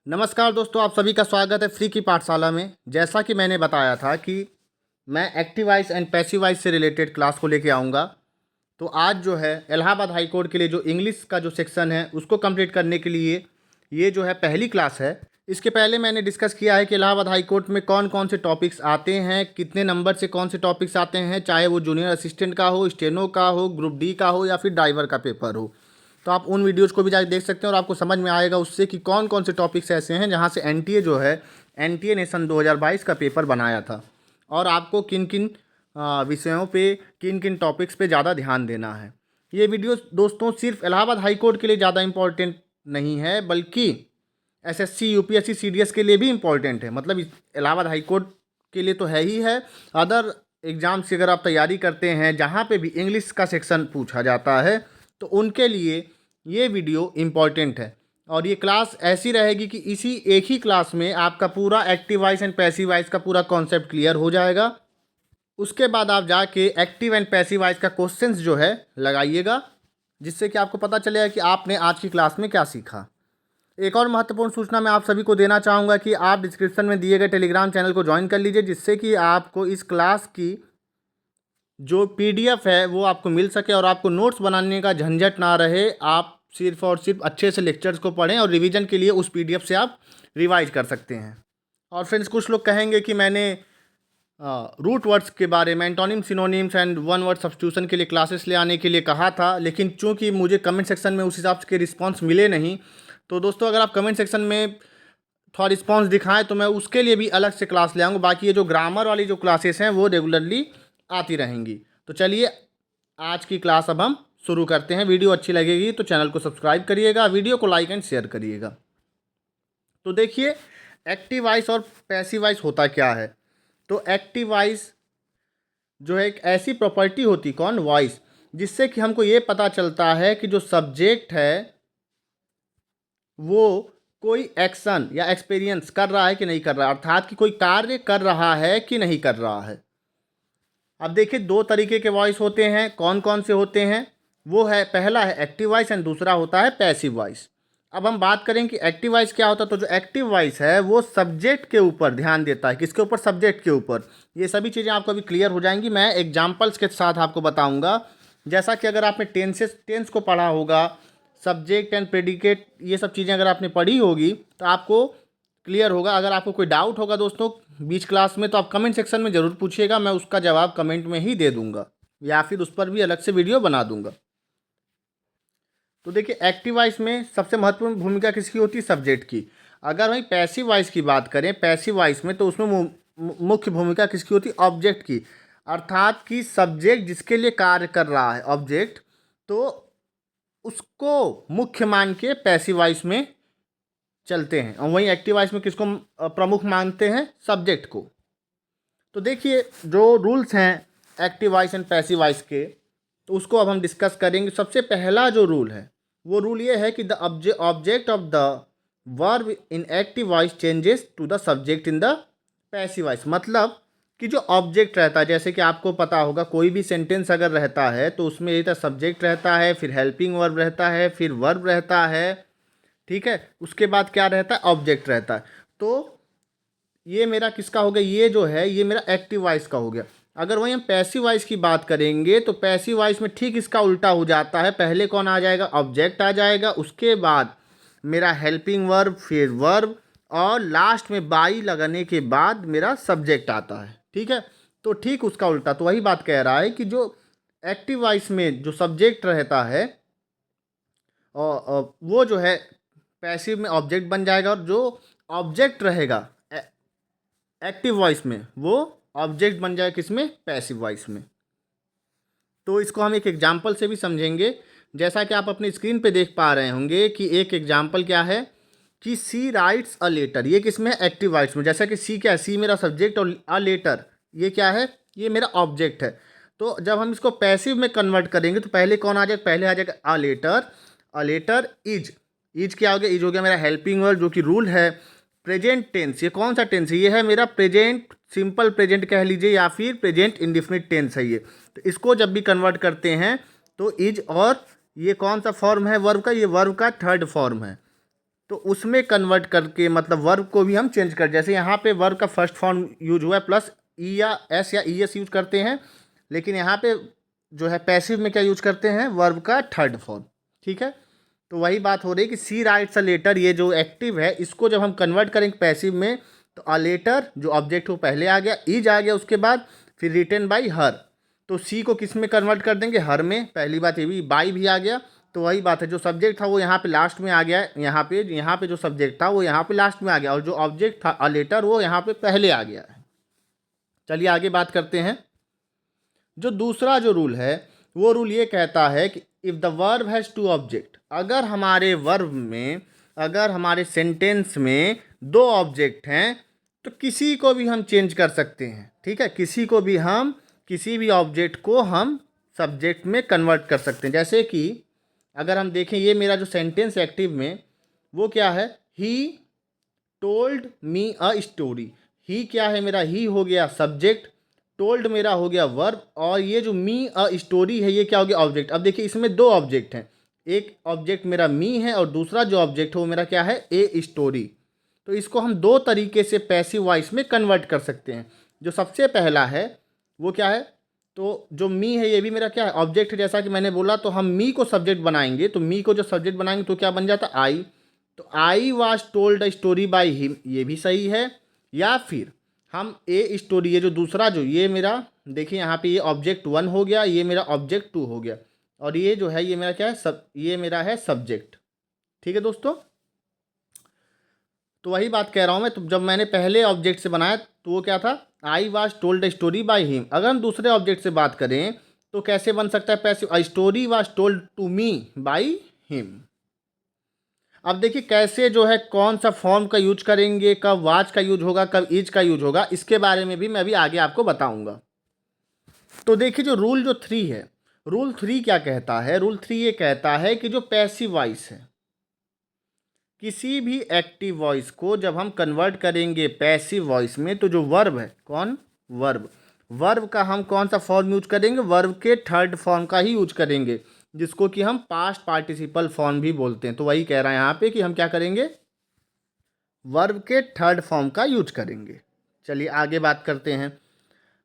नमस्कार दोस्तों, आप सभी का स्वागत है फ्री की पाठशाला में। जैसा कि मैंने बताया था कि मैं active voice and passive voice से रिलेटेड क्लास को लेके आऊँगा। तो आज जो है इलाहाबाद हाई कोर्ट के लिए जो इंग्लिश का जो सेक्शन है उसको कंप्लीट करने के लिए ये जो है पहली क्लास है। इसके पहले मैंने डिस्कस किया है कि इलाहाबाद हाई कोर्ट में कौन कौन से टॉपिक्स आते हैं, कितने नंबर से कौन से टॉपिक्स आते हैं, चाहे वो जूनियर असिस्टेंट का हो, स्टेनो का हो, ग्रुप डी का हो या फिर ड्राइवर का पेपर हो। तो आप उन वीडियोज़ को भी जाके देख सकते हैं और आपको समझ में आएगा उससे कि कौन कौन से टॉपिक्स ऐसे हैं जहाँ से एनटीए जो है एनटीए ने सन 2022 का पेपर बनाया था और आपको किन किन विषयों पे, किन किन टॉपिक्स पे ज़्यादा ध्यान देना है। ये वीडियो दोस्तों सिर्फ इलाहाबाद हाई कोर्ट के लिए ज़्यादा इम्पोर्टेंट नहीं है, बल्कि एसएससी, यूपीएससी, सीडीएस के लिए भी इम्पोर्टेंट है। मतलब इलाहाबाद हाई कोर्ट के लिए तो है ही है, अदर एग्ज़ाम से अगर आप तैयारी करते हैं जहाँ पे भी इंग्लिश का सेक्शन पूछा जाता है तो उनके लिए ये वीडियो इम्पॉर्टेंट है। और ये क्लास ऐसी रहेगी कि इसी एक ही क्लास में आपका पूरा active voice and passive voice का पूरा कॉन्सेप्ट क्लियर हो जाएगा। उसके बाद आप जाके एक्टिव एंड पैसिव वॉइस का क्वेश्चंस जो है लगाइएगा, जिससे कि आपको पता चलेगा कि आपने आज की क्लास में क्या सीखा। एक और महत्वपूर्ण सूचना मैं आप सभी को देना चाहूँगा कि आप डिस्क्रिप्शन में दिए गए टेलीग्राम चैनल को ज्वाइन कर लीजिए, जिससे कि आपको इस क्लास की जो पीडीएफ है वो आपको मिल सके और आपको नोट्स बनाने का झंझट ना रहे। आप सिर्फ और सिर्फ अच्छे से लेक्चर्स को पढ़ें और रिवीजन के लिए उस पीडीएफ से आप रिवाइज कर सकते हैं। और फ्रेंड्स, कुछ लोग कहेंगे कि मैंने रूट वर्ड्स के बारे में, antonym, synonyms and one word substitution के लिए क्लासेस ले आने के लिए कहा था, लेकिन चूंकि मुझे कमेंट सेक्शन में उस हिसाब के रिस्पॉन्स मिले नहीं, तो दोस्तों अगर आप कमेंट सेक्शन में थोड़ा रिस्पॉन्स दिखाएं तो मैं उसके लिए भी अलग से क्लास ले आऊँगा। बाकी ये जो ग्रामर वाली जो क्लासेस हैं वो रेगुलरली आती रहेंगी। तो चलिए आज की क्लास अब हम शुरू करते हैं। वीडियो अच्छी लगेगी तो चैनल को सब्सक्राइब करिएगा, वीडियो को लाइक एंड शेयर करिएगा। तो देखिए, एक्टिव वॉइस और पैसिव वॉइस होता क्या है। तो एक्टिव वॉइस जो है एक ऐसी प्रॉपर्टी होती, कौन, वॉइस, जिससे कि हमको ये पता चलता है कि जो सब्जेक्ट है वो कोई एक्शन या एक्सपीरियंस कर रहा है कि नहीं कर रहा है, अर्थात कि कोई कार्य कर रहा है कि नहीं कर रहा है। अब देखिए, दो तरीके के वॉइस होते हैं। कौन कौन से होते हैं? वो है, पहला है एक्टिव वॉइस एंड दूसरा होता है पैसिव वॉइस। अब हम बात करें कि एक्टिव वॉइस क्या होता है, तो जो एक्टिव वॉइस है वो सब्जेक्ट के ऊपर ध्यान देता है। किसके ऊपर? सब्जेक्ट के ऊपर। ये सभी चीज़ें आपको अभी क्लियर हो जाएंगी, मैं एग्जाम्पल्स के साथ आपको बताऊंगा। जैसा कि अगर आपने टेंस को पढ़ा होगा, सब्जेक्ट एंड प्रेडिकेट, ये सब चीज़ें अगर आपने पढ़ी होगी तो आपको क्लियर होगा। अगर आपको कोई डाउट होगा दोस्तों बीच क्लास में तो आप कमेंट सेक्शन में ज़रूर पूछिएगा, मैं उसका जवाब कमेंट में ही दे दूंगा या फिर उस पर भी अलग से वीडियो बना दूंगा। तो देखिए, एक्टिव वॉइस में सबसे महत्वपूर्ण भूमिका किसकी होती है? सब्जेक्ट की। अगर वहीं पैसिव वॉइस की बात करें, पैसिव वॉइस में, तो उसमें मुख्य भूमिका किसकी होती है? ऑब्जेक्ट की। अर्थात कि सब्जेक्ट जिसके लिए कार्य कर रहा है, ऑब्जेक्ट, तो उसको मुख्य मान के पैसिव वॉइस में चलते हैं। और वहीं एक्टिव वॉइस में किसको प्रमुख मानते हैं? सब्जेक्ट को। तो देखिए, जो रूल्स हैं active voice and passive voice के, तो उसको अब हम डिस्कस करेंगे। सबसे पहला जो रूल है वो रूल ये है कि the object of the verb in active voice changes to the subject in the passive voice. मतलब कि जो ऑब्जेक्ट रहता है, जैसे कि आपको पता होगा कोई भी सेंटेंस अगर रहता है तो उसमें एक सब्जेक्ट रहता है, फिर हेल्पिंग वर्ब रहता है, फिर वर्ब रहता है, ठीक है, उसके बाद क्या रहता है? ऑब्जेक्ट रहता है। तो ये मेरा किसका हो गया? ये जो है ये मेरा एक्टिव वॉइस का हो गया। अगर वहीं हम पैसिव वॉइस की बात करेंगे तो पैसिव वॉइस में ठीक इसका उल्टा हो जाता है। पहले कौन आ जाएगा? ऑब्जेक्ट आ जाएगा, उसके बाद मेरा हेल्पिंग वर्ब, फिर वर्ब, और लास्ट में बाई लगने के बाद मेरा सब्जेक्ट आता है, ठीक है। तो ठीक उसका उल्टा, तो वही बात कह रहा है कि जो एक्टिव वॉइस में जो सब्जेक्ट रहता है और वो जो है पैसिव में ऑब्जेक्ट बन जाएगा, और जो ऑब्जेक्ट रहेगा एक्टिव वॉइस में वो ऑब्जेक्ट बन जाए किसमें? पैसिव वॉइस में। तो इसको हम एक एग्जांपल से भी समझेंगे। जैसा कि आप अपनी स्क्रीन पे देख पा रहे होंगे कि एक एग्जांपल क्या है कि सी राइट्स अ लेटर। ये किसमें है? एक्टिव वॉइस में। जैसा कि सी क्या है? सी मेरा सब्जेक्ट और अ लेटर ये क्या है? ये मेरा ऑब्जेक्ट है। तो जब हम इसको पैसिव में कन्वर्ट करेंगे तो पहले कौन आ जाएगा? पहले आ जाएगा a letter. A letter is. Is क्या हो गया? इज हो गया मेरा हेल्पिंग वर्ब, जो कि रूल है प्रेजेंट टेंस। ये कौन सा टेंस है? ये है मेरा प्रेजेंट सिंपल प्रेजेंट कह लीजिए, या फिर प्रेजेंट इंडिफिनिट टेंस है ये। तो इसको जब भी कन्वर्ट करते हैं तो इज, और ये कौन सा फॉर्म है वर्ब का? ये वर्ब का थर्ड फॉर्म है। तो उसमें कन्वर्ट करके मतलब वर्ब को भी हम चेंज कर, जैसे यहाँ पे वर्ब का फर्स्ट फॉर्म यूज हुआ है प्लस ई या एस या ई एस यूज करते हैं, लेकिन यहाँ पे जो है पैसिव में क्या यूज करते हैं, वर्ब का थर्ड फॉर्म। ठीक है, तो वही बात हो रही है कि सी राइट्स अ लेटर, ये जो एक्टिव है इसको जब हम कन्वर्ट करेंगे पैसिव में, तो अ लेटर जो ऑब्जेक्ट वो पहले आ गया, इज आ गया उसके बाद, फिर रिटन बाई हर, तो सी को किस में कन्वर्ट कर देंगे, हर में। पहली बात ये भी, बाई भी आ गया, तो वही बात है, जो सब्जेक्ट था वो यहाँ पे लास्ट में आ गया है, यहाँ पे जो सब्जेक्ट था वो यहाँ पे लास्ट में आ गया, और जो ऑब्जेक्ट था अ लेटर वो यहाँ पे पहले आ गया है। चलिए आगे बात करते हैं। जो दूसरा जो रूल है वो रूल ये कहता है कि if the verb has two object, अगर हमारे वर्ब में, अगर हमारे सेंटेंस में दो ऑब्जेक्ट हैं तो किसी को भी हम चेंज कर सकते हैं। ठीक है, किसी को भी हम, किसी भी ऑब्जेक्ट को हम सब्जेक्ट में कन्वर्ट कर सकते हैं। जैसे कि अगर हम देखें, ये मेरा जो सेंटेंस एक्टिव में वो क्या है, he told me a story. ही क्या है मेरा, ही हो गया सब्जेक्ट, टोल्ड मेरा हो गया वर्ब, और ये जो मी अ स्टोरी है ये क्या हो गया ऑब्जेक्ट। अब देखिए इसमें दो ऑब्जेक्ट हैं, एक ऑब्जेक्ट मेरा मी है और दूसरा जो ऑब्जेक्ट है वो मेरा क्या है, ए स्टोरी। तो इसको हम दो तरीके से पैसिव वॉइस में कन्वर्ट कर सकते हैं। जो सबसे पहला है वो क्या है, तो जो मी है ये भी मेरा क्या है, ऑब्जेक्ट है, जैसा कि मैंने बोला, तो हम मी को सब्जेक्ट बनाएंगे, तो मी को जो सब्जेक्ट बनाएंगे तो क्या बन जाता, आई। तो I was told a story by him, ये भी सही है। या फिर हम ए स्टोरी, ये जो दूसरा जो ये मेरा, देखिए यहाँ पे ये ऑब्जेक्ट वन हो गया, ये मेरा ऑब्जेक्ट टू हो गया, और ये जो है ये मेरा क्या है, ये मेरा है सब्जेक्ट। ठीक है दोस्तों, तो वही बात कह रहा हूँ मैं, तो जब मैंने पहले ऑब्जेक्ट से बनाया तो वो क्या था, I was told a story by him. अगर हम दूसरे ऑब्जेक्ट से बात करें तो कैसे बन सकता है passive, a story was told to me by him. अब देखिए कैसे जो है कौन सा फॉर्म का यूज करेंगे, कब वाज का यूज होगा, कब इज का यूज होगा, इसके बारे में भी मैं अभी आगे आपको बताऊंगा। तो देखिए जो रूल जो थ्री है, रूल थ्री क्या कहता है, रूल थ्री ये कहता है कि जो पैसिव वॉइस है, किसी भी एक्टिव वॉइस को जब हम कन्वर्ट करेंगे पैसिव वॉइस में, तो जो वर्ब है, कौन, वर्ब, वर्ब का हम कौन सा फॉर्म यूज करेंगे, वर्ब के थर्ड फॉर्म का ही यूज करेंगे, जिसको कि हम पास्ट पार्टिसिपल फॉर्म भी बोलते हैं। तो वही कह रहा है यहाँ पे कि हम क्या करेंगे, वर्ब के थर्ड फॉर्म का यूज करेंगे। चलिए आगे बात करते हैं।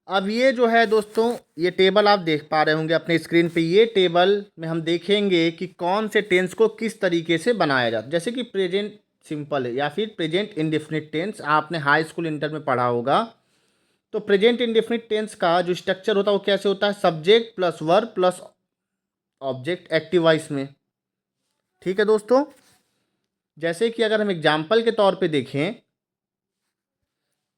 अब ये जो है दोस्तों, ये टेबल आप देख पा रहे होंगे अपने स्क्रीन पे, ये टेबल में हम देखेंगे कि कौन से टेंस को किस तरीके से बनाया जाता है। जैसे कि प्रेजेंट सिंपल है या फिर प्रेजेंट इंडेफिनिट टेंस, आपने हाई स्कूल इंटर में पढ़ा होगा। तो प्रेजेंट इंडेफिनिट टेंस का जो स्ट्रक्चर होता है वो कैसे होता है, subject plus verb plus object active voice में। ठीक है दोस्तों, जैसे कि अगर हम एग्जाम्पल के तौर पे देखें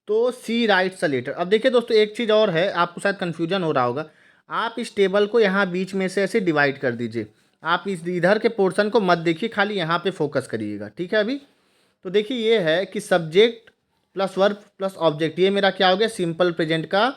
तो सी राइट्स अ लेटर। अब देखिए दोस्तों एक चीज़ और है, आपको शायद कन्फ्यूजन हो रहा होगा, आप इस टेबल को यहाँ बीच में से ऐसे डिवाइड कर दीजिए, आप इस इधर के पोर्शन को मत देखिए, खाली यहाँ पे फोकस करिएगा। ठीक है, अभी तो देखिए ये है कि subject plus verb plus object, ये मेरा क्या हो गया, सिंपल प्रेजेंट का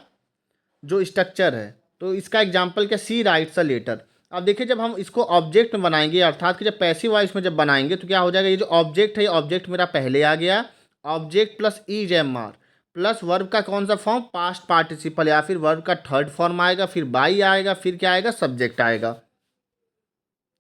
जो स्ट्रक्चर है। तो इसका एग्जाम्पल क्या, सी राइट्स अ लेटर। अब देखिए जब हम इसको ऑब्जेक्ट में बनाएंगे, अर्थात कि जब पैसिव वॉइस में जब बनाएंगे तो क्या हो जाएगा, ये जो ऑब्जेक्ट है ये ऑब्जेक्ट मेरा पहले आ गया, object plus is am are plus verb का कौन सा फॉर्म, पास्ट पार्टिसिपल, या फिर वर्ब का थर्ड फॉर्म आएगा, फिर बाई आएगा, फिर क्या आएगा, सब्जेक्ट आएगा।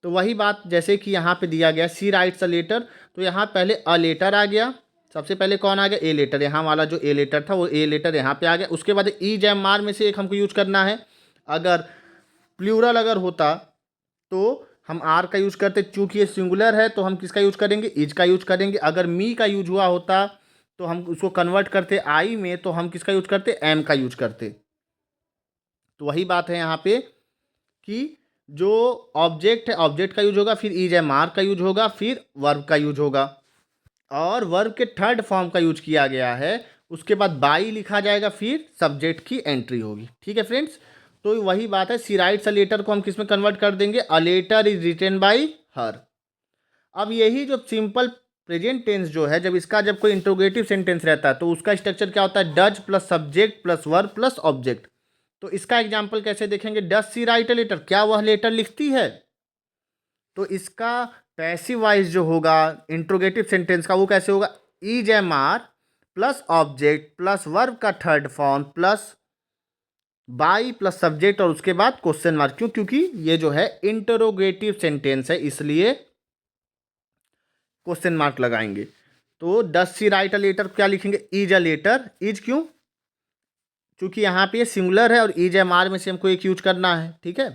तो वही बात जैसे कि यहाँ पे दिया गया सी राइट्स अ लेटर, तो यहाँ पहले अ लेटर आ गया, सबसे पहले कौन आ गया, ए लेटर, यहाँ वाला जो ए लेटर था वो ए लेटर यहाँ पे आ गया। उसके बाद ई जैम आर में से एक हमको यूज करना है। अगर प्लूरल अगर होता तो हम आर का यूज करते, चूंकि ये सिंगुलर है तो हम किसका यूज करेंगे, इज का यूज करेंगे। अगर मी का यूज हुआ होता तो हम उसको कन्वर्ट करते आई में, तो हम किसका यूज करते, एम का यूज करते। तो वही बात है यहाँ पे कि जो ऑब्जेक्ट है ऑब्जेक्ट का यूज होगा, फिर इज एम आर का यूज होगा, फिर वर्ब का यूज होगा, और वर्ब के थर्ड फॉर्म का यूज किया गया है। उसके बाद बाई लिखा जाएगा, फिर सब्जेक्ट की एंट्री होगी। ठीक है फ्रेंड्स, तो वही बात है, सी राइट्स अ लेटर को हम किस में कन्वर्ट कर देंगे, a letter is written by her. अब यही जो सिंपल प्रेजेंट टेंस जो है, जब इसका जब कोई इंट्रोगेटिव सेंटेंस रहता है तो उसका स्ट्रक्चर क्या होता है, does plus subject plus verb plus object. तो इसका एग्जाम्पल कैसे देखेंगे, does she write a letter, क्या वह लेटर लिखती है। तो इसका पैसिव वॉइस जो होगा इंट्रोगेटिव सेंटेंस का वो कैसे होगा, is am are plus object plus verb का third form plus by plus subject, और उसके बाद क्वेश्चन मार्क। क्योंकि ये जो है इंटरोगेटिव सेंटेंस है, इसलिए क्वेश्चन मार्क लगाएंगे। तो does she write a letter क्या लिखेंगे, इज अ लेटर। इज क्यों, क्योंकि यहाँ पे सिंगुलर है और इज एम आर में से हमको एक यूज करना है, ठीक है।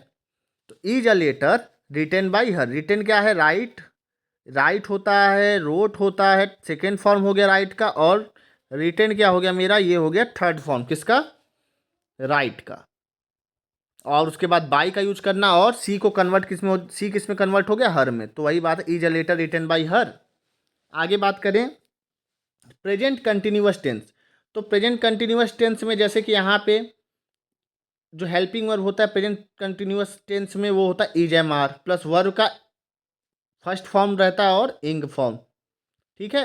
तो is a letter written by her, written क्या है, राइट, राइट होता है, रोट होता है, सेकेंड फॉर्म हो गया राइट का, और रिटेन क्या हो गया मेरा, ये हो गया थर्ड फॉर्म किसका, राइट का। और उसके बाद बाई का यूज करना, और सी को कन्वर्ट किस में हो, सी किस में कन्वर्ट हो गया, हर में। तो वही बात है, is a letter written by her. आगे बात करें प्रेजेंट कंटिन्यूअस टेंस। तो प्रेजेंट कंटिन्यूअस टेंस में जैसे कि यहाँ पे जो हेल्पिंग वर्ब होता है प्रेजेंट कंटिन्यूअस टेंस में, वो होता है is am are plus verb का फर्स्ट फॉर्म रहता है और इंग फॉर्म, ठीक है,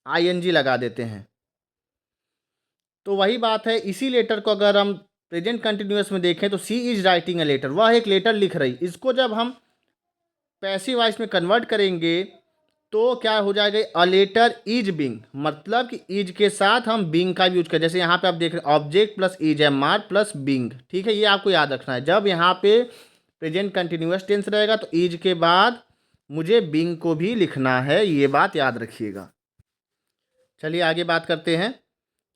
आई एन जी लगा देते हैं। तो वही बात है, इसी लेटर को अगर हम प्रेजेंट कंटिन्यूअस में देखें तो सी इज राइटिंग अ लेटर, वह एक लेटर लिख रही। इसको जब हम पैसिव वॉइस में कन्वर्ट करेंगे तो क्या हो जाएगा, अ लेटर इज बिंग, मतलब कि इज के साथ हम बिंग का यूज करें। जैसे यहाँ पे आप देख रहे हैं object plus is am are plus being, ठीक है, ये आपको याद रखना है। जब यहाँ पे प्रेजेंट कंटिन्यूअस टेंस रहेगा तो इज के बाद मुझे बिंग को भी लिखना है, ये बात याद रखिएगा। चलिए आगे बात करते हैं।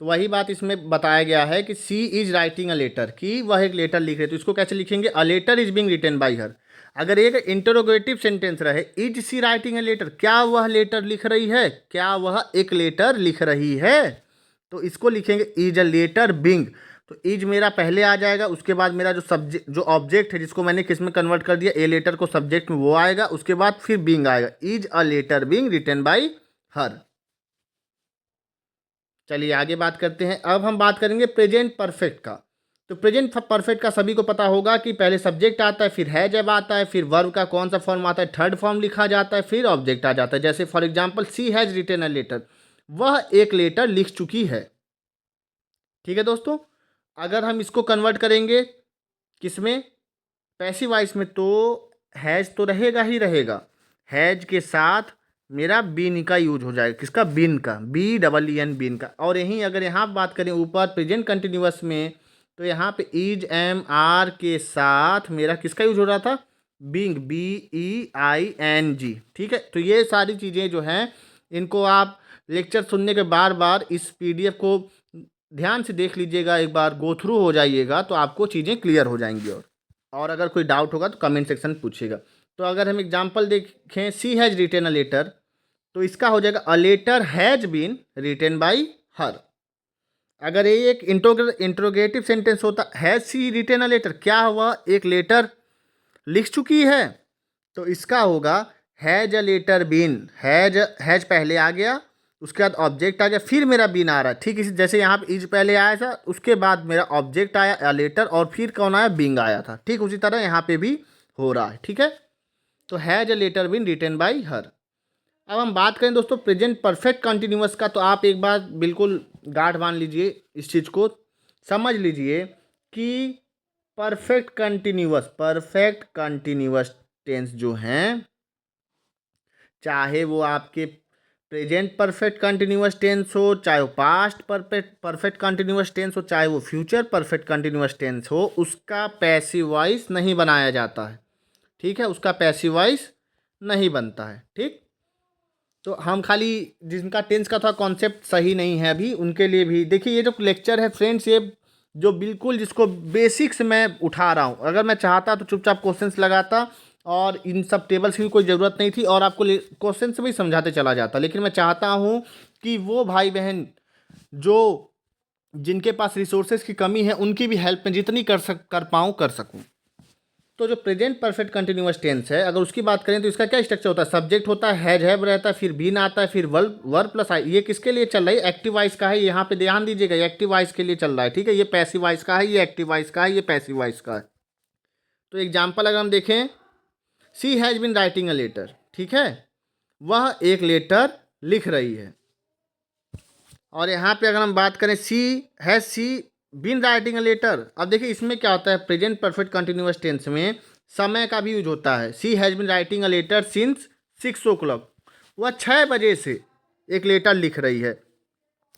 तो वही बात इसमें बताया गया है कि सी इज राइटिंग अ लेटर, कि वह एक लेटर लिख रही है। तो इसको कैसे लिखेंगे, a letter is being written by her. अगर एक इंटरोगेटिव सेंटेंस रहे, is she writing a letter, क्या वह लेटर लिख रही है, क्या वह एक लेटर लिख रही है, तो इसको लिखेंगे इज अ लेटर बिंग। तो इज मेरा पहले आ जाएगा, उसके बाद मेरा जो सब्जेक्ट जो ऑब्जेक्ट है जिसको मैंने किस में कन्वर्ट कर दिया, ए लेटर को सब्जेक्ट में, वो आएगा, उसके बाद फिर बिंग आएगा, is a letter being written by her. चलिए आगे बात करते हैं। अब हम बात करेंगे प्रेजेंट परफेक्ट का। तो प्रेजेंट परफेक्ट का सभी को पता होगा कि पहले सब्जेक्ट आता है, फिर है जब आता है, फिर वर्ब का कौन सा फॉर्म आता है, थर्ड फॉर्म लिखा जाता है, फिर ऑब्जेक्ट आ जाता है। जैसे for example she has written a letter, वह एक लेटर लिख चुकी है, ठीक है दोस्तों। अगर हम इसको कन्वर्ट करेंगे किसमें, पैसिव वॉइस में, तो हैज़ तो रहेगा ही रहेगा, हैज़ के साथ मेरा बीन का यूज हो जाएगा, किसका, बिन का, बी डबल ई एन, बिन का। और यहीं अगर यहाँ बात करें ऊपर प्रेजेंट कंटिन्यूअस में, तो यहाँ पे इज एम आर के साथ मेरा किसका यूज हो रहा था, being, B E I N G, ठीक है। तो ये सारी चीज़ें जो हैं, इनको आप लेक्चर सुनने के बार बार इस पीडीएफ को ध्यान से देख लीजिएगा, एक बार गो थ्रू हो जाइएगा, तो आपको चीज़ें क्लियर हो जाएंगी। और अगर कोई डाउट होगा तो कमेंट सेक्शन में पूछिएगा। तो अगर हम एग्जांपल देखें, she has written a letter, तो इसका हो जाएगा a letter has been written by her. अगर ये एक इंट्रोगेटिव सेंटेंस होता, has she written a letter, क्या हुआ, एक लेटर लिख चुकी है, तो इसका होगा has a letter been, has पहले आ गया, उसके बाद ऑब्जेक्ट आ गया, फिर मेरा बीन आ रहा है, ठीक इसी जैसे यहाँ पे इज पहले आया था, उसके बाद मेरा ऑब्जेक्ट आया अ लेटर, और फिर कौन आया, बिंग आया था, ठीक उसी तरह यहाँ पे भी हो रहा है, ठीक है। तो has a letter been written by her. अब हम बात करें दोस्तों प्रेजेंट परफेक्ट कंटिन्यूअस का, तो आप एक बार बिल्कुल गांठ बांध लीजिए, इस चीज़ को समझ लीजिए कि परफेक्ट कंटिन्यूअस टेंस जो हैं, चाहे वो आपके प्रेजेंट परफेक्ट कंटिन्यूअस टेंस हो, चाहे वो पास्ट परफेक्ट कंटिन्यूअस टेंस हो, चाहे वो फ्यूचर परफेक्ट कंटिन्यूअस टेंस हो, उसका पैसिव वॉइस नहीं बनाया जाता है, ठीक है, उसका पैसिव वॉइस नहीं बनता है, ठीक। तो हम खाली जिनका टेंस का थोड़ा कॉन्सेप्ट सही नहीं है अभी, उनके लिए भी देखिए, ये जो लेक्चर है फ्रेंड्स, ये जो बिल्कुल जिसको बेसिक्स मैं उठा रहा हूँ, अगर मैं चाहता तो चुपचाप क्वेश्चंस लगाता और इन सब टेबल्स की भी कोई ज़रूरत नहीं थी, और आपको क्वेश्चन से भी समझाते चला जाता। लेकिन मैं चाहता हूँ कि वो भाई बहन जो जिनके पास रिसोर्सेज की कमी है, उनकी भी हेल्प में जितनी कर पाऊँ कर सकूँ। तो जो प्रेजेंट परफेक्ट कंटिन्यूअस टेंस है, अगर उसकी बात करें तो इसका क्या स्ट्रक्चर होता है, सब्जेक्ट होता है, हैव रहता है, फिर बीन आता है, फिर वर्ब प्लस आई। ये किसके लिए चल रहा है, एक्टिव वॉइस का है, यहाँ पे ध्यान दीजिएगा, ये एक्टिव वॉइस के लिए चल रहा है, ठीक है। ये पैसिव वॉइस का है, ये एक्टिव वॉइस का है, ये पैसिव वॉइस का है। तो एग्जाम्पल अगर हम देखें, she has been writing a letter, ठीक है, वह एक लेटर लिख रही है। और यहाँ पे अगर हम बात करें, सी बीन राइटिंग अ लेटर, अब देखिए इसमें क्या होता है, प्रेजेंट परफेक्ट कंटिन्यूअस टेंस में समय का भी यूज होता है। She has been writing a letter since 6 o'clock, वह 6 बजे से एक लेटर लिख रही है।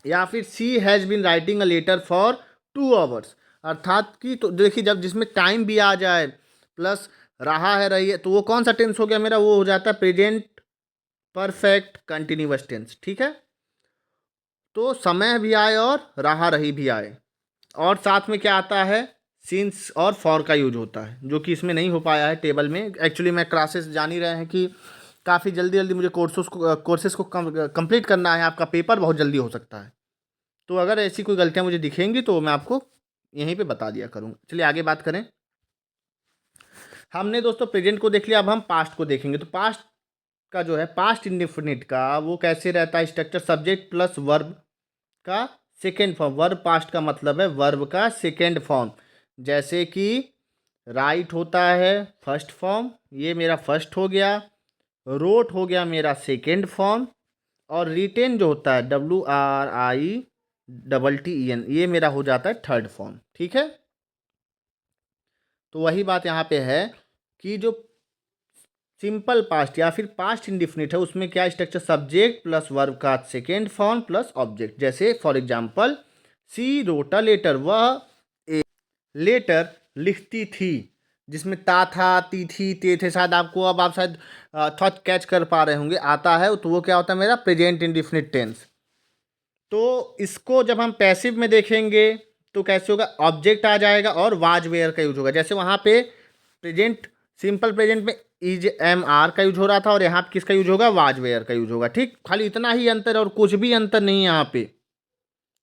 या फिर she has been writing a letter for 2 hours, अर्थात कि तो देखिए जब जिसमें टाइम भी आ जाए प्लस रहा है रही है, तो वो कौन सा टेंस हो गया मेरा, वो हो जाता है प्रेजेंट परफेक्ट कंटिन्यूअस टेंस, ठीक है। तो समय भी आए और रहा रही भी आए, और साथ में क्या आता है, सिंस और फॉर का यूज होता है, जो कि इसमें नहीं हो पाया है टेबल में। एक्चुअली मैं क्लासेस जान ही रहे हैं कि काफ़ी जल्दी जल्दी मुझे कोर्सेज को कंप्लीट करना है, आपका पेपर बहुत जल्दी हो सकता है। तो अगर ऐसी कोई गलतियाँ मुझे दिखेंगी तो मैं आपको यहीं पे बता दिया करूँगा। चलिए आगे बात करें। हमने दोस्तों प्रेजेंट को देख लिया, अब हम पास्ट को देखेंगे। तो पास्ट का जो है, पास्ट इंडेफिनिट का वो कैसे रहता है, स्ट्रक्चर सब्जेक्ट प्लस वर्ब का सेकेंड फॉर्म। वर्ब पास्ट का मतलब है वर्ब का सेकेंड फॉर्म। जैसे कि राइट होता है फर्स्ट फॉर्म, ये मेरा फर्स्ट हो गया। रोट हो गया मेरा सेकेंड फॉर्म। और रिटेन जो होता है WRITTEN, ये मेरा हो जाता है थर्ड फॉर्म, ठीक है। तो वही बात यहाँ पे है कि जो सिंपल पास्ट या फिर पास्ट इंडिफिनिट है, उसमें क्या स्ट्रक्चर, सब्जेक्ट प्लस वर्ब का सेकेंड फॉर्म प्लस ऑब्जेक्ट। जैसे for example, she wrote a letter, वह एक लेटर लिखती थी, जिसमें ता था, ती थी, ते थे, शायद आपको, अब आप शायद थॉट कैच कर पा रहे होंगे, आता है। तो वो क्या होता है, मेरा प्रेजेंट इंडिफिनिट टेंस। तो इसको जब हम पैसिव में देखेंगे तो कैसे होगा, ऑब्जेक्ट आ जाएगा और वाज वेयर का यूज होगा। जैसे वहाँ पे प्रेजेंट, सिंपल प्रेजेंट में इज एम आर का यूज हो रहा था, और यहाँ पे किसका यूज होगा, वाज वेयर का यूज होगा, ठीक। खाली इतना ही अंतर, और कुछ भी अंतर नहीं है यहाँ पे।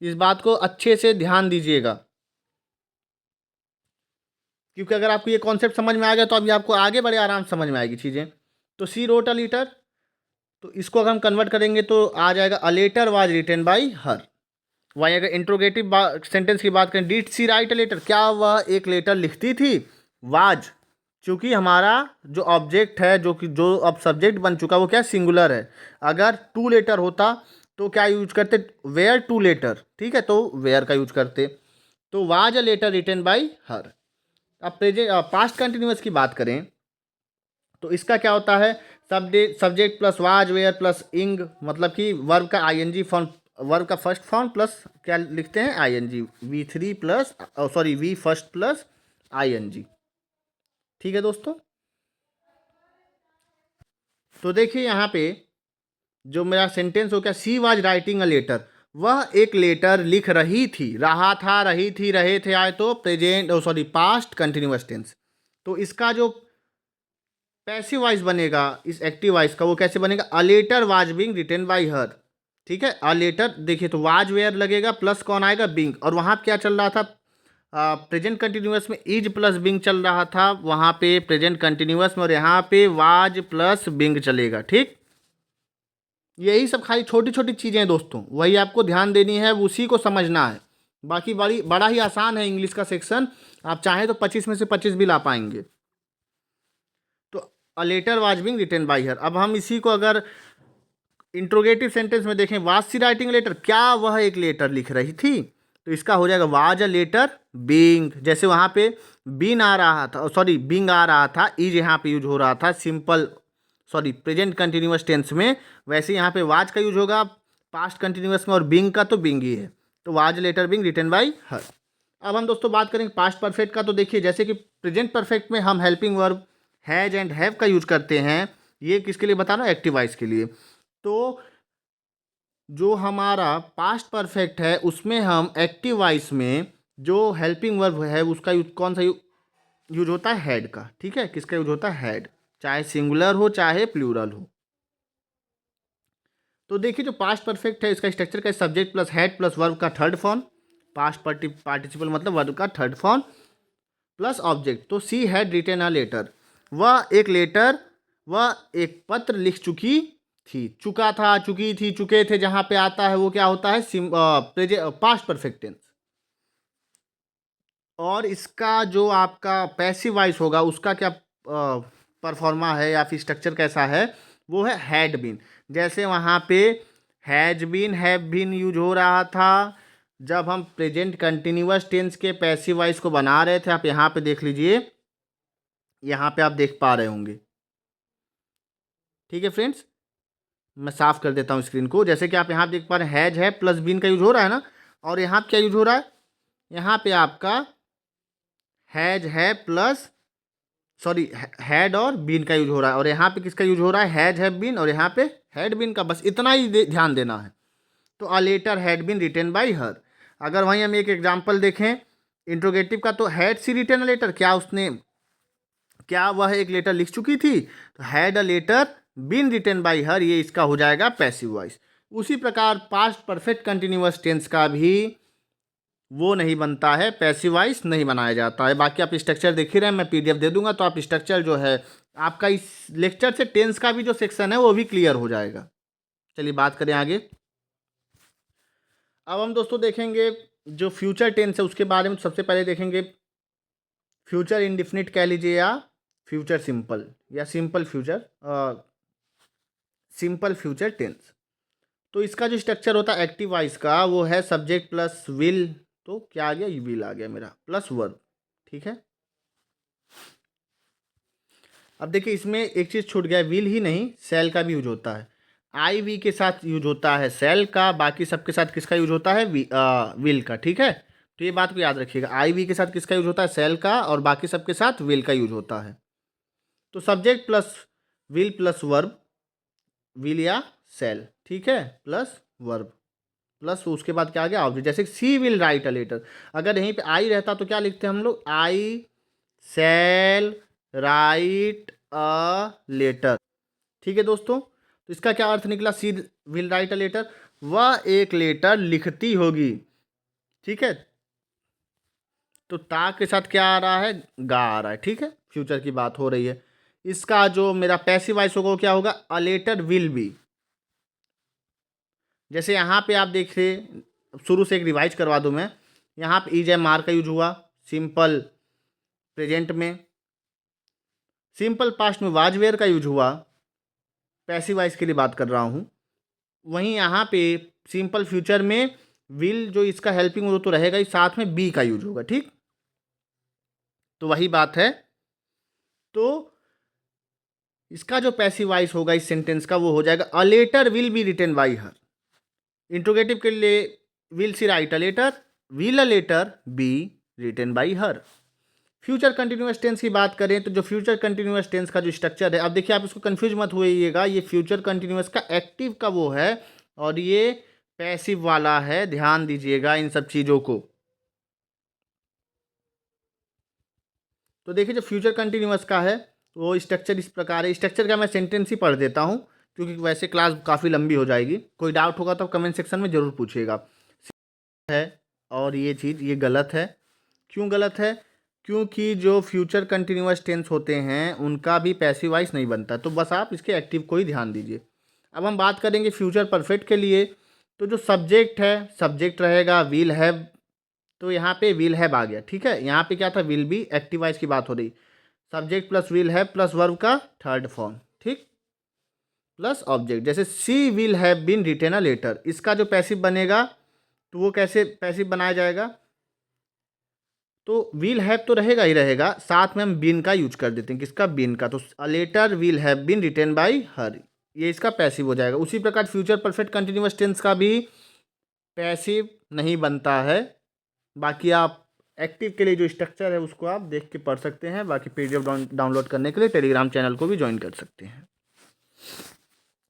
इस बात को अच्छे से ध्यान दीजिएगा, क्योंकि अगर आपको ये कॉन्सेप्ट समझ में आ गया तो अभी आपको आगे बड़े आराम से समझ में आएगी चीज़ें। तो सी रोट अ लीटर, तो इसको अगर हम कन्वर्ट करेंगे तो आ जाएगा a letter was written by her. वहीं अगर इंट्रोगेटिव सेंटेंस की बात करें, did she write a letter, क्या वह एक लेटर लिखती थी। वाज, चूंकि हमारा जो ऑब्जेक्ट है, जो कि जो अब सब्जेक्ट बन चुका, वो क्या सिंगुलर है। अगर टू लेटर होता तो क्या यूज करते, वेयर टू लेटर, ठीक है, तो वेयर का यूज करते। तो was a letter written by her. अब प्रेजेंट पास्ट कंटिन्यूअस की बात करें तो इसका क्या होता है, subject plus was were plus ing, मतलब कि वर्ब का आईएनजी फॉर्म, वर्ब का फर्स्ट फॉर्म प्लस क्या लिखते हैं, ING, V3 plus, sorry V first plus ING, ठीक है दोस्तों। तो देखिए यहाँ पे जो मेरा सेंटेंस हो गया, she was writing a letter, वह एक लेटर लिख रही थी, रहा था, रही थी, रहे थे आए तो present, sorry past continuous tense. तो इसका जो पैसिव वॉइस बनेगा इस एक्टिव वॉइस का, वो कैसे बनेगा, a letter was being written by her, ठीक है। अ लेटर, देखिए तो वाज वेयर लगेगा, प्लस कौन आएगा, बीइंग, और वहाँ क्या चल रहा था, प्रेजेंट कंटिन्यूअस में इज प्लस बीइंग चल रहा था वहाँ पे प्रेजेंट कंटिन्यूअस में, और यहाँ पे वाज प्लस बीइंग चलेगा, ठीक। यही सब खाली छोटी छोटी चीज़ें हैं दोस्तों, वही आपको ध्यान देनी है, उसी को समझना है। बाकी बड़ा ही आसान है इंग्लिश का सेक्शन, आप चाहें तो 25 में से 25 भी ला पाएंगे। तो a letter was being written by her. अब हम इसी को अगर इंट्रोगेटिव सेंटेंस में देखें, वाज सी राइटिंग लेटर, क्या वह एक लेटर लिख रही थी, तो इसका हो जाएगा वाज अ लेटर बीइंग। जैसे वहाँ पे बीन आ रहा था, सॉरी बीइंग आ रहा था, इज यहाँ पे यूज हो रहा था simple, sorry present continuous tense में, वैसे यहाँ पे वाज का यूज होगा पास्ट कंटिन्यूअस में, और बीइंग का तो बीइंग ही है, तो was letter being written by her. अब हम दोस्तों बात करेंगे पास्ट परफेक्ट का। तो देखिए जैसे कि प्रेजेंट परफेक्ट में हम helping verb has and have का यूज करते हैं, ये किसके लिए बता रहा हूँ, एक्टिव वॉइस के लिए। तो जो हमारा पास्ट परफेक्ट है उसमें हम एक्टिव वॉइस में जो हेल्पिंग वर्ब है उसका यूज कौन सा यूज होता है, हैड का, ठीक है। किसका यूज होता है, हैड, चाहे सिंगुलर हो चाहे प्लूरल हो। तो देखिए जो पास्ट परफेक्ट है इसका स्ट्रक्चर का subject plus had plus verb का थर्ड फॉर्म, पास्ट पार्टिसिपल मतलब वर्ब का थर्ड फॉर्म प्लस ऑब्जेक्ट। तो she had written a letter, वह एक लेटर, वह एक पत्र लिख चुकी थी, चुका था, चुकी थी, चुके थे, जहां पे आता है वो क्या होता है, पास्ट परफेक्ट टेंस। और इसका जो आपका पैसिव वॉइस होगा उसका क्या परफॉर्मा है या फिर स्ट्रक्चर कैसा है, वो है हैड बीन। जैसे वहाँ पे has been, have been use हो रहा था जब हम प्रेजेंट कंटिन्यूअस टेंस के पैसिव वॉइस को बना रहे थे। आप यहाँ पे देख लीजिए, यहाँ पे आप देख पा रहे होंगे, ठीक है फ्रेंड्स। मैं साफ कर देता हूँ स्क्रीन को। जैसे कि आप यहाँ देख पा रहे हैं, हैज है प्लस बीन का यूज हो रहा है ना, और यहाँ क्या यूज हो रहा है, यहाँ पे आपका हैज है प्लस सॉरी हैड और बीन का यूज हो रहा है, और यहाँ पे किसका यूज हो रहा है, हैज हैव बीन, और यहाँ पे हैड बीन का, बस इतना ही ध्यान देना है। तो a letter had been written by her. अगर वहीं हम एक एग्जांपल देखें इंट्रोगेटिव का, तो had she written a letter, क्या वह एक लेटर लिख चुकी थी, तो had a letter been written by her, ये इसका हो जाएगा पैसिव वॉइस। उसी प्रकार पास्ट परफेक्ट कंटिन्यूअस टेंस का भी वो नहीं बनता है, पैसिव वॉइस नहीं बनाया जाता है। बाकी आप स्ट्रक्चर देख ही रहे हैं, मैं पीडीएफ दे दूंगा तो आप स्ट्रक्चर जो है आपका इस लेक्चर से टेंस का भी जो सेक्शन है वो भी क्लियर हो जाएगा। चलिए बात करें आगे। अब हम दोस्तों देखेंगे जो फ्यूचर टेंस है उसके बारे में। सबसे पहले देखेंगे फ्यूचर इंडिफिनिट कह लीजिए, या फ्यूचर सिंपल, या सिंपल फ्यूचर टेंस। तो इसका जो स्ट्रक्चर होता है एक्टिव वॉइस का, वो है सब्जेक्ट प्लस विल, तो क्या आ गया, ये विल आ गया मेरा, प्लस वर्ब। ठीक है, अब देखिए इसमें एक चीज़ छूट गया, विल ही नहीं सेल का भी यूज होता है। आई वी के साथ यूज होता है सेल का, बाकी सबके साथ किसका यूज होता है, विल का। ठीक है, तो ये बात को याद रखिएगा, आई वी के साथ किसका यूज होता है, सेल का, और बाकी सबके साथ विल का यूज होता है। तो सब्जेक्ट प्लस वर्ब, विल या सेल, ठीक है, प्लस वर्ब, प्लस उसके बाद क्या आ गया ऑब्जेक्ट। जैसे she will write a letter, अगर यहीं पे आई रहता तो क्या लिखते हैं हम लोग, आई सेल राइट अ लेटर। ठीक है दोस्तों, तो इसका क्या अर्थ निकला, सी विल राइट अ लेटर, वह एक लेटर लिखती होगी। ठीक है, तो ता के साथ क्या आ रहा है, गा आ रहा है। ठीक है, फ्यूचर की बात हो रही है। इसका जो मेरा पैसिव वॉइस होगा वो क्या होगा, अ लेटर विल बी। जैसे यहाँ पे आप देख रहे, शुरू से एक रिवाइज करवा दूँ मैं। यहाँ पे इज एम आर का यूज हुआ सिंपल प्रेजेंट में, सिंपल पास्ट में वाज वेयर का यूज हुआ, पैसिव वॉइस के लिए बात कर रहा हूँ। वहीं यहाँ पे सिंपल फ्यूचर में विल जो इसका हेल्पिंग वो तो रहेगा ही, साथ में बी का यूज होगा। ठीक, तो वही बात है। तो इसका जो पैसिव वॉइस होगा इस सेंटेंस का, वो हो जाएगा a letter will be written by her. Interrogative के लिए will she write a letter, will a letter be written by her. Future continuous tense की बात करें तो जो फ्यूचर कंटिन्यूअस टेंस का जो स्ट्रक्चर है, अब देखिए आप इसको कंफ्यूज मत होइएगा, ये फ्यूचर कंटिन्यूअस का एक्टिव का वो है और ये पैसिव वाला है, ध्यान दीजिएगा इन सब चीज़ों को। तो देखिए जो फ्यूचर कंटिन्यूअस का है वो स्ट्रक्चर इस प्रकार है। स्ट्रक्चर का मैं सेंटेंस ही पढ़ देता हूँ क्योंकि वैसे क्लास काफ़ी लंबी हो जाएगी। कोई डाउट होगा तो कमेंट सेक्शन में ज़रूर पूछिएगा। है और ये चीज़ ये गलत है। क्यों गलत है, क्योंकि जो फ्यूचर कंटिन्यूअस टेंस होते हैं उनका भी पैसिव वॉइस नहीं बनता, तो बस आप इसके एक्टिव को ही ध्यान दीजिए। अब हम बात करेंगे फ्यूचर परफेक्ट के लिए। तो जो सब्जेक्ट है, सब्जेक्ट रहेगा विल हैव, तो यहाँ पे विल हैव आ गया। ठीक है, यहाँ पे क्या था, विल बी, एक्टिव वॉइस की बात हो रही, subject plus will have plus verb का थर्ड फॉर्म, ठीक, प्लस ऑब्जेक्ट। जैसे she will have been written a letter, इसका जो पैसिव बनेगा तो वो कैसे पैसिव बनाया जाएगा, तो विल हैव तो रहेगा ही रहेगा, साथ में हम बीन का यूज कर देते हैं, किसका, बीन का। तो a letter will have been written by her, ये इसका पैसिव हो जाएगा। उसी प्रकार फ्यूचर परफेक्ट कंटिन्यूअस टेंस का भी पैसिव नहीं बनता है। बाकी आप एक्टिव के लिए जो स्ट्रक्चर है उसको आप देख के पढ़ सकते हैं। बाकी पीडीएफ डाउनलोड करने के लिए टेलीग्राम चैनल को भी ज्वाइन कर सकते हैं।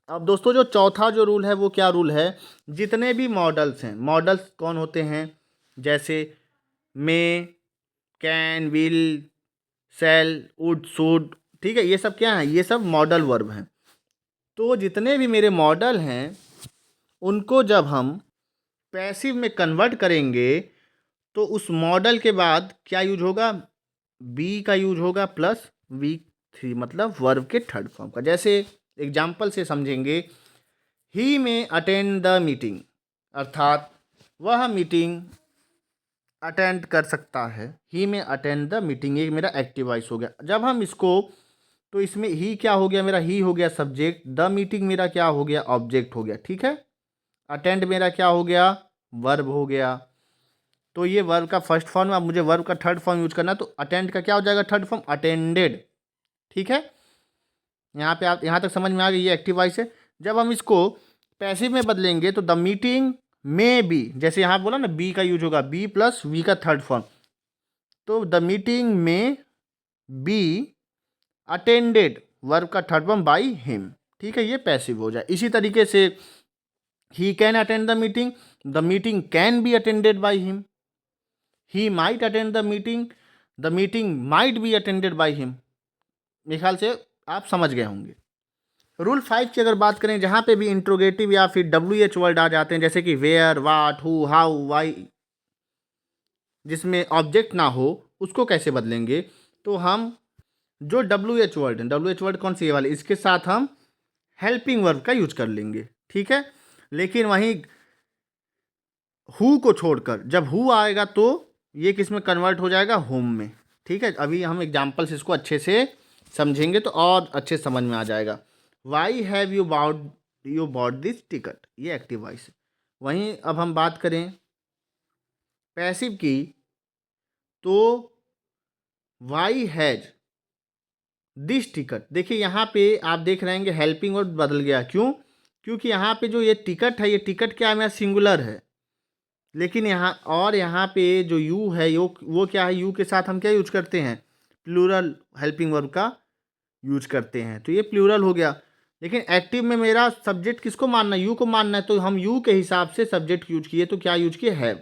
अब दोस्तों जो चौथा जो रूल है वो क्या रूल है, जितने भी मॉडल्स हैं, मॉडल्स कौन होते हैं, जैसे may, can, will, shall, would, should, ठीक है, ये सब क्या है, ये सब मॉडल वर्ब हैं। तो जितने भी मेरे मॉडल हैं उनको जब हम पैसिव में कन्वर्ट करेंगे तो उस मॉडल के बाद क्या यूज होगा, बी का यूज होगा प्लस V3, मतलब वर्ब के थर्ड फॉर्म का। जैसे एग्जाम्पल से समझेंगे, ही में अटेंड द मीटिंग, अर्थात वह मीटिंग अटेंड कर सकता है। ही में अटेंड द मीटिंग, ये मेरा एक्टिव वॉइस हो गया। जब हम इसको, तो इसमें ही क्या हो गया मेरा, ही हो गया सब्जेक्ट, द मीटिंग मेरा क्या हो गया, ऑब्जेक्ट हो गया। ठीक है, अटेंड मेरा क्या हो गया, वर्ब हो गया। तो ये वर्ब का फर्स्ट फॉर्म, अब मुझे वर्ब का थर्ड फॉर्म यूज करना, तो अटेंड का क्या हो जाएगा, थर्ड फॉर्म अटेंडेड। ठीक है, यहाँ पे आप यहाँ तक समझ में आ गई, ये एक्टिव वॉइस है। जब हम इसको पैसिव में बदलेंगे तो द मीटिंग में बी, जैसे यहाँ बोला ना बी का यूज होगा, बी प्लस वी का थर्ड फॉर्म, तो द मीटिंग में बी अटेंडेड वर्ब का थर्ड फॉर्म बाई हिम, ठीक है, ये पैसिव हो जाए। इसी तरीके से he can attend the meeting can be attended by him, he might attend the meeting might be attended by him. मेरे ख्याल से आप समझ गए होंगे। रूल 5 की अगर बात करें, जहाँ पे भी इंट्रोगेटिव या फिर WH वर्ड आ जाते हैं, जैसे कि where, what, who, how, why, जिसमें ऑब्जेक्ट ना हो, उसको कैसे बदलेंगे? तो हम जो WH वर्ड है, WH वर्ड कौन सी ये वाली, इसके साथ हम हेल्पिंग वर्ब का यूज कर लेंगे, ठीक है। लेकिन वहीं हु को छोड़कर जब हु आएगा तो ये किस में कन्वर्ट हो जाएगा? होम में, ठीक है। अभी हम एग्जाम्पल्स इसको अच्छे से समझेंगे तो और अच्छे समझ में आ जाएगा। Why have you bought this ticket, ये एक्टिव वॉइस है। वहीं अब हम बात करें पैसिव की, तो वाई हैज दिस टिकट। देखिए यहाँ पे आप देख रहे हैं हेल्पिंग वर्ब बदल गया, क्यों? क्योंकि यहाँ पे जो ये टिकट है, ये टिकट क्या है, मेरा सिंगुलर है। लेकिन यहाँ पे जो यू है, वो क्या है, यू के साथ हम क्या यूज करते हैं? प्लूरल हेल्पिंग वर्ब का यूज करते हैं, तो ये प्लूरल हो गया। लेकिन एक्टिव में मेरा सब्जेक्ट किसको मानना है? यू को मानना है, तो हम यू के हिसाब से सब्जेक्ट यूज किए, तो क्या यूज किए? हैव।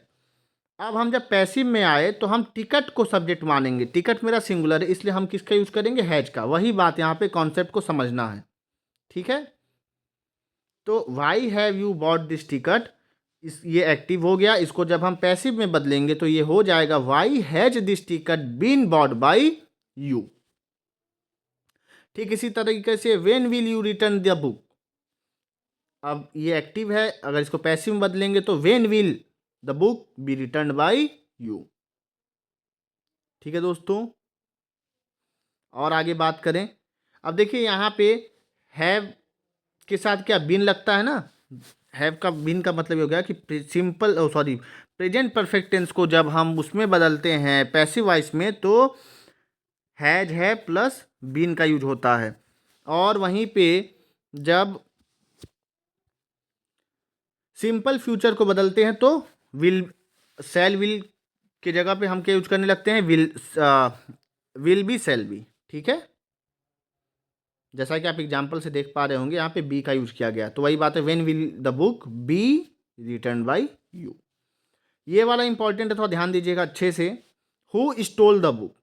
अब हम जब पैसिव में आए तो हम टिकट को सब्जेक्ट मानेंगे, टिकट मेरा सिंगुलर है, इसलिए हम किसका यूज करेंगे? हैज का। वही बात यहाँ पे कॉन्सेप्ट को समझना है, ठीक है। तो why have you bought this ticket, ये एक्टिव हो गया। इसको जब हम पैसिव में बदलेंगे तो ये हो जाएगा why has this ticket been bought by you. ठीक इसी तरीके से when will you return the book, अब ये एक्टिव है, अगर इसको पैसिव में बदलेंगे तो when will the book be return by you, ठीक है दोस्तों। और आगे बात करें, अब देखिए यहाँ पे हैव के साथ क्या बीन लगता है ना। हैव का बीन का मतलब ये हो गया कि प्रेजेंट परफेक्ट टेंस को जब हम उसमें बदलते हैं पैसिव वॉइस में, तो हैज है प्लस बीन का यूज होता है। और वहीं पे जब सिंपल फ्यूचर को बदलते हैं तो विल की जगह पे हम क्या यूज करने लगते हैं? विल बी शैल बी, ठीक है। जैसा कि आप एग्जाम्पल से देख पा रहे होंगे, यहाँ पे बी का यूज किया गया, तो वही बात है, when will the book be return by you. ये वाला इंपॉर्टेंट है, थोड़ा ध्यान दीजिएगा अच्छे से। हु स्टोल द बुक,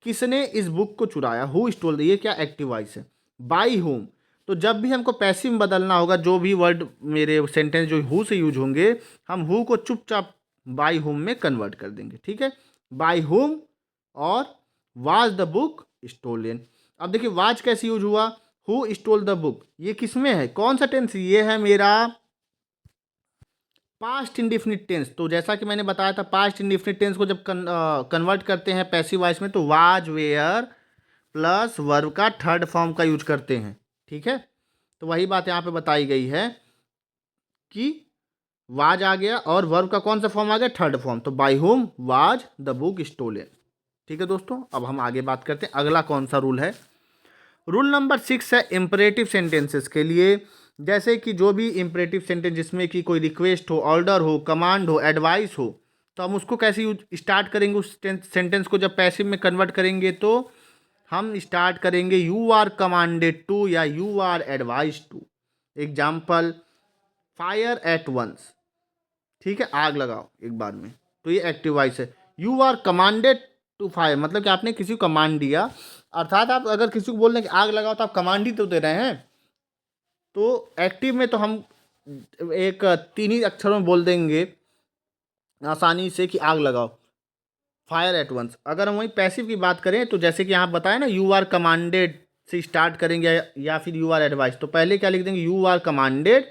किसने इस बुक को चुराया? हु स्टोल, ये क्या एक्टिव वॉइस है। बाय होम, तो जब भी हमको पैसिव में बदलना होगा, जो भी वर्ड मेरे सेंटेंस जो हु से यूज होंगे, हम हु को चुपचाप बाय होम में कन्वर्ट कर देंगे, ठीक है। बाय होम और वाज द बुक स्टोलन। अब देखिए वाज कैसे यूज हुआ? हु स्टोल द बुक, ये किस में है, कौन सा टेंस? ये है मेरा पास्ट इंडिफिनिट टेंस। तो जैसा कि मैंने बताया था, पास्ट इंडिफिनिट टेंस को जब कन्वर्ट करते हैं पैसिव वॉइस में, तो वाज, वेयर प्लस वर्ब का थर्ड फॉर्म का यूज करते हैं, ठीक है। तो वही बात यहाँ पे बताई गई है कि वाज आ गया और वर्ब का कौन सा फॉर्म आ गया? Third form. तो by whom was the book stolen, ठीक है दोस्तों। अब हम आगे बात करते हैं अगला कौन सा रूल है। रूल नंबर 6 है इम्परेटिव सेंटेंसेस के लिए। जैसे कि जो भी इम्परेटिव सेंटेंस जिसमें कि कोई रिक्वेस्ट हो, ऑर्डर हो, कमांड हो, एडवाइस हो, तो हम उसको कैसे यूज स्टार्ट करेंगे? उस सेंटेंस को जब पैसिव में कन्वर्ट करेंगे तो हम स्टार्ट करेंगे यू आर कमांडेड टू या you are advise to. Example, fire at once, ठीक है, आग लगाओ एक बार में, तो ये एक्टिव वॉइस है। You are commanded to fire, मतलब कि आपने किसी को कमांड दिया, अर्थात आप अगर किसी को बोल रहे हैं कि आग लगाओ, तो आप कमांड ही तो दे रहे हैं। तो एक्टिव में तो हम एक 3 ही अक्षरों में बोल देंगे आसानी से कि आग लगाओ, फायर एट वंस। अगर हम वही पैसिव की बात करें, तो जैसे कि यहाँ बताया ना, यू आर कमांडेड से स्टार्ट करेंगे या फिर यू आर एडवाइस, तो पहले क्या लिख देंगे? यू आर कमांडेड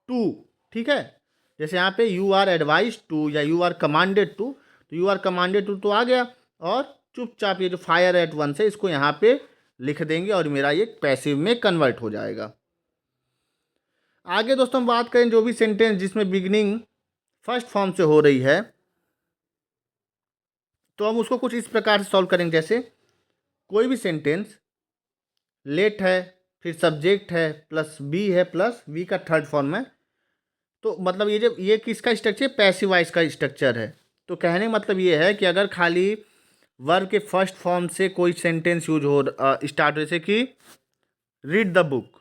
टू, ठीक है। जैसे यहाँ पे यू आर एडवाइज टू या यू आर कमांडेड टू, तो यू आर कमांडेड टू तो आ गया, और चुपचाप ये जो फायर एट वंस है इसको यहाँ पे लिख देंगे और मेरा ये पैसिव में कन्वर्ट हो जाएगा। आगे दोस्तों हम बात करें जो भी सेंटेंस जिसमें बिगनिंग फर्स्ट फॉर्म से हो रही है, तो हम उसको कुछ इस प्रकार से सॉल्व करेंगे। जैसे कोई भी सेंटेंस लेट है, फिर सब्जेक्ट है प्लस बी है प्लस बी का थर्ड फॉर्म है, तो मतलब ये किसका स्ट्रक्चर? पैसिव वॉइस का स्ट्रक्चर है। तो कहने का मतलब ये है कि अगर खाली वर्ब के फर्स्ट फॉर्म से कोई सेंटेंस यूज हो स्टार्ट, जैसे कि read the book,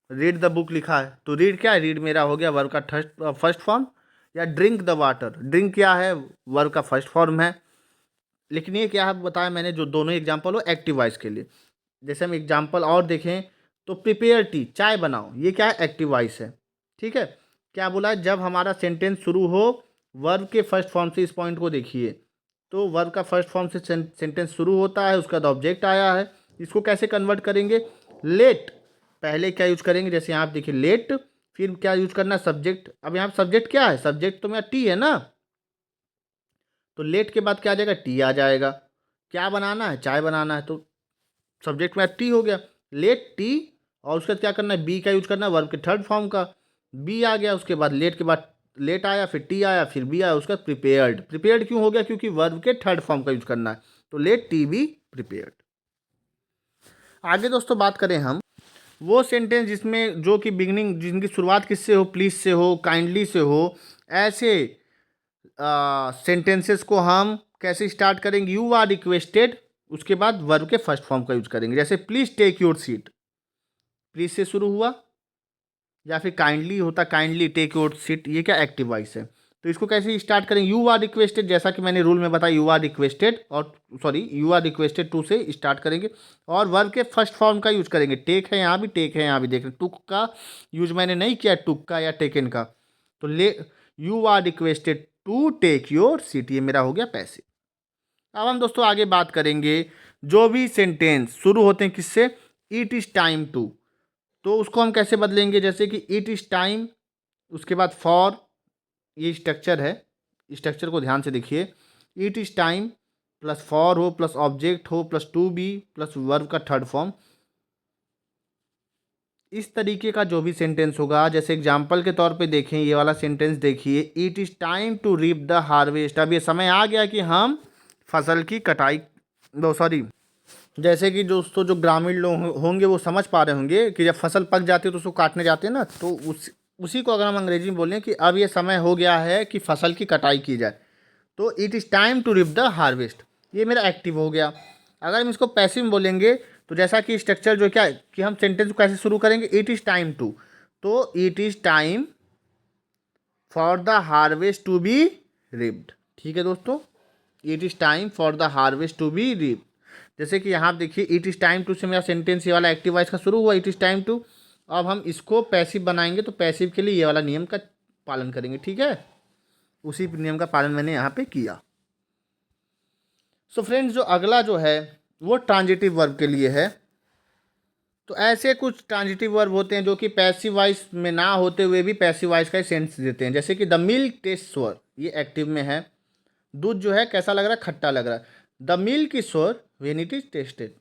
read the book लिखा है तो रीड क्या है, रीड मेरा हो गया वर्ब का फर्स्ट फॉर्म। या ड्रिंक द वाटर, ड्रिंक क्या है, वर्ब का फर्स्ट फॉर्म है। लेकिन ये क्या है बताया मैंने, जो दोनों एग्जाम्पल हो एक्टिव वॉइस के लिए। जैसे हम एग्जाम्पल और देखें तो प्रिपेयर टी, चाय बनाओ, ये क्या है, एक्टिव वॉइस है। ठीक है, क्या बोला है, जब हमारा सेंटेंस शुरू हो वर्ब के फर्स्ट फॉर्म से, इस पॉइंट को देखिए, तो वर्ब का फर्स्ट फॉर्म से सेंटेंस शुरू होता है, उसका बाद ऑब्जेक्ट आया है, इसको कैसे कन्वर्ट करेंगे, लेट, पहले क्या यूज करेंगे, जैसे यहाँ आप देखिए लेट, फिर क्या यूज करना, सब्जेक्ट। अब यहाँ सब्जेक्ट क्या है, सब्जेक्ट तो मेरा टी है ना, तो लेट के बाद क्या आ जाएगा, टी आ जाएगा। क्या बनाना है, चाय बनाना है, तो सब्जेक्ट में टी हो गया, लेट टी। और उसके बाद क्या करना है, बी का यूज करना है, वर्ब के थर्ड फॉर्म का, बी आ गया, उसके बाद लेट के बाद लेट आया, फिर टी आया, फिर बी आया, उसके बाद प्रिपेयर्ड। प्रिपेयर्ड क्यों हो गया, क्योंकि वर्ब के थर्ड फॉर्म का यूज करना है, तो लेट टी बी प्रिपेयर्ड। आगे दोस्तों बात करें हम वो सेंटेंस जिसमें, जो कि बिगनिंग, जिनकी शुरुआत किससे हो, प्लीज से हो, काइंडली से हो, ऐसे सेंटेंसेस को हम कैसे स्टार्ट करेंगे, यू आर रिक्वेस्टेड, उसके बाद वर्ब के फर्स्ट फॉर्म का यूज करेंगे। जैसे please take your seat, please से शुरू हुआ, या फिर काइंडली होता, काइंडली टेक योर सीट, ये क्या एक्टिव वॉइस है। तो इसको कैसे स्टार्ट करेंगे, यू आर रिक्वेस्टेड, जैसा कि मैंने रूल में बताया, यू आर रिक्वेस्टेड, और sorry you are requested to से स्टार्ट करेंगे, और वर्ब के फर्स्ट फॉर्म का यूज करेंगे। टेक है यहाँ भी, टेक है यहाँ भी, देख रहे टुक का यूज मैंने नहीं किया, टुक का या टेकन का, तो ले you are requested to take your seat, ये मेरा हो गया पैसिव। अब हम दोस्तों आगे बात करेंगे, जो भी सेंटेंस शुरू होते हैं किससे, इट इज़ टाइम टू, तो उसको हम कैसे बदलेंगे, जैसे कि इट इज़ टाइम, उसके बाद फॉर, ये स्ट्रक्चर है, स्ट्रक्चर को ध्यान से देखिए, it is time plus for हो प्लस ऑब्जेक्ट हो plus to be plus verb का थर्ड फॉर्म। इस तरीके का जो भी सेंटेंस होगा, जैसे एग्जाम्पल के तौर पे देखें, ये वाला सेंटेंस देखिए, it is time to reap the harvest, अब ये समय आ गया कि हम फसल की कटाई, दो सॉरी, जैसे कि दोस्तों जो ग्रामीण लोग होंगे वो समझ पा रहे होंगे कि जब फसल पक जाती है तो उसको काटने जाते हैं ना, तो उसी को अगर हम अंग्रेजी में बोलें कि अब ये समय हो गया है कि फसल की कटाई की जाए, तो it is time to reap the harvest, ये मेरा एक्टिव हो गया। अगर हम इसको पैसिव में बोलेंगे, तो जैसा कि स्ट्रक्चर जो क्या है कि हम सेंटेंस को कैसे शुरू करेंगे, इट इज़ टाइम टू, तो it is time for the harvest to be reaped. ठीक है दोस्तों, it is time for the harvest to be reaped. जैसे कि यहाँ आप देखिए, इट इज़ टाइम टू से मेरा सेंटेंस ये वाला एक्टिव वॉइस का शुरू हुआ, इट इज़ टाइम टू। अब हम इसको पैसिव बनाएंगे, तो पैसिव के लिए ये वाला नियम का पालन करेंगे। ठीक है, उसी नियम का पालन मैंने यहाँ पे किया। सो फ्रेंड्स, जो अगला जो है वो ट्रांजिटिव वर्ब के लिए है। तो ऐसे कुछ ट्रांजिटिव वर्ब होते हैं जो कि पैसिव वॉइस में ना होते हुए भी पैसिव वॉइस का सेंस देते हैं। जैसे कि द मिल्क टेस्ट सोर, ये एक्टिव में है, दूध जो है कैसा लग रहा है, खट्टा लग रहा है, द मिल्क इज सोर व्हेन इट इज टेस्टेड,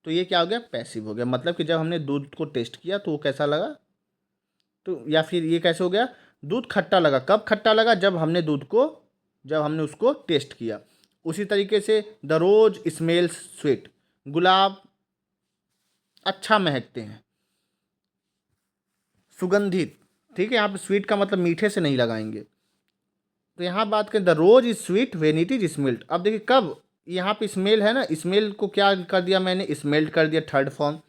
तो ये क्या हो गया, पैसिव हो गया, मतलब कि जब हमने दूध को टेस्ट किया तो वो कैसा लगा, तो या फिर ये कैसे हो गया, दूध खट्टा लगा, कब खट्टा लगा, जब हमने दूध को, जब हमने उसको टेस्ट किया। उसी तरीके से द रोज स्मेल्स स्वीट, गुलाब अच्छा महकते हैं, सुगंधित। ठीक है, यहाँ पे स्वीट का मतलब मीठे से नहीं लगाएंगे। तो यहाँ बात करें, the rose is sweet when it is smelled, अब देखिए कब, यहाँ पे स्मेल है ना, स्मेल को क्या कर दिया मैंने, स्मेल्ड कर दिया थर्ड फॉर्म।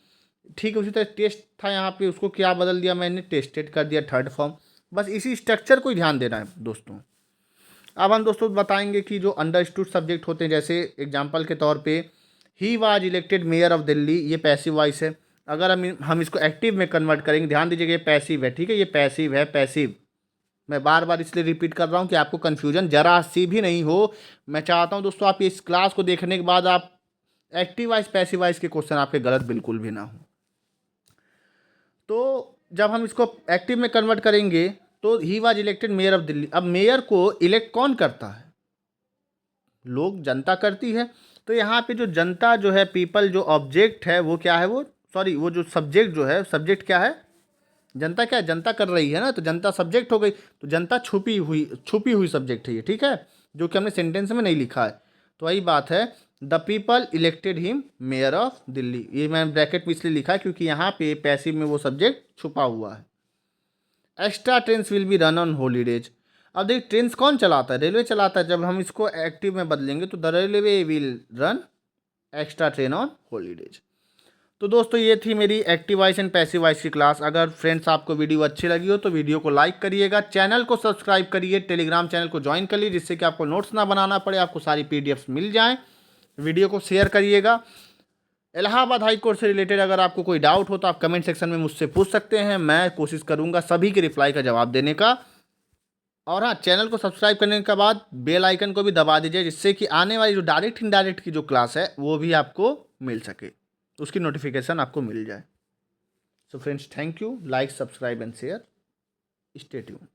ठीक है, उसी तरह टेस्ट था यहाँ पे, उसको क्या बदल दिया मैंने, टेस्टेड कर दिया थर्ड फॉर्म। बस इसी स्ट्रक्चर को ही ध्यान देना है दोस्तों। अब हम दोस्तों बताएंगे कि जो अंडरस्टूड सब्जेक्ट होते हैं, जैसे एग्जांपल के तौर पे he was elected mayor of Delhi, ये पैसिव वॉइस है। अगर हम इसको एक्टिव में कन्वर्ट करेंगे, ध्यान दीजिएगा ये पैसिव है। ठीक है, ये पैसिव है, पैसिव। मैं बार बार इसलिए रिपीट कर रहा हूँ कि आपको कन्फ्यूजन जरा सी भी नहीं हो। मैं चाहता हूँ दोस्तों आप इस क्लास को देखने के बाद आप एक्टिव वॉइस पैसिव वॉइस के क्वेश्चन आपके गलत बिल्कुल भी ना हो। तो जब हम इसको एक्टिव में कन्वर्ट करेंगे तो he was elected mayor of Delhi. अब मेयर को इलेक्ट कौन करता है, लोग, जनता करती है। तो यहाँ पे जो जनता जो है, पीपल, जो ऑब्जेक्ट है वो क्या है, वो सॉरी वो जो सब्जेक्ट जो है, सब्जेक्ट क्या है, जनता, क्या है, जनता कर रही है ना, तो जनता सब्जेक्ट हो गई, तो जनता छुपी हुई सब्जेक्ट है ये। ठीक है, जो कि हमने सेंटेंस में नहीं लिखा है। तो वही बात है, the people elected him mayor of Delhi, ये मैंने ब्रैकेट में इसलिए लिखा है क्योंकि यहाँ पे पैसिव में वो सब्जेक्ट छुपा हुआ है। Extra trains will be run on holidays, अब देखिए ट्रेन कौन चलाता है, रेलवे चलाता है। जब हम इसको एक्टिव में बदलेंगे तो the railway will run extra train on holidays. तो दोस्तों ये थी मेरी active voice and passive voice की क्लास। अगर फ्रेंड्स आपको वीडियो अच्छी लगी हो तो वीडियो को लाइक करिएगा, चैनल को सब्सक्राइब करिए, टेलीग्राम चैनल को ज्वाइन कर लीजिए जिससे कि आपको नोट्स ना बनाना पड़े, आपको सारी पीडीएफ्स मिल जाएं। वीडियो को शेयर करिएगा। इलाहाबाद हाई कोर्ट से रिलेटेड अगर आपको कोई डाउट हो तो आप कमेंट सेक्शन में मुझसे पूछ सकते हैं, मैं कोशिश करूँगा सभी के रिप्लाई का जवाब देने का। और हाँ, चैनल को सब्सक्राइब करने के बाद बेल आइकन को भी दबा दीजिए जिससे कि आने वाली जो डायरेक्ट इनडायरेक्ट की जो क्लास है वो भी आपको मिल सके, उसकी नोटिफिकेशन आपको मिल जाए। So friends, thank you, like, subscribe and share, stay tuned.